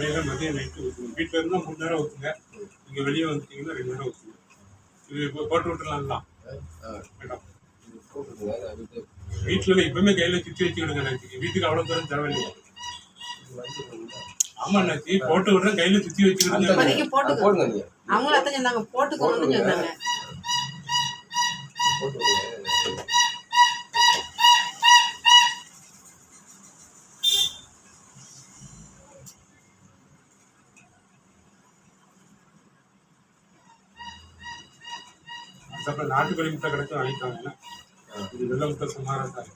காலையில் மதியம் நைட்டு ஊற்றுங்க. வீட்டில் இருந்தால் 3 நேரம் ஊற்றுங்க. நீங்கள் வெளியே வந்துட்டீங்கன்னா 2 நேரம் ஊற்றுங்க. இது இப்போ போட்டு விட்டுலாம் மேடம். வீட்டில் எப்பவுமே கையில் சுற்றி வச்சுக்கிடுங்க நாச்சிக்கு. வீட்டுக்கு அவ்வளோ தூரம் தேவையில்லையா? ஆமா நாச்சி, போட்டு விடுறேன் கையில் சுற்றி வச்சுக்கிடுங்க. போட்டுக்கோங்க. அவங்களும் அதான் சொன்னாங்க, போட்டுக்கோங்கன்னு சொன்னாங்க. அப்புறம் நாட்டுக்கோழி முட்டை கிடைக்கும் வாங்கிட்டாங்க. இது வெள்ளை முட்டை சுமாராக தான்.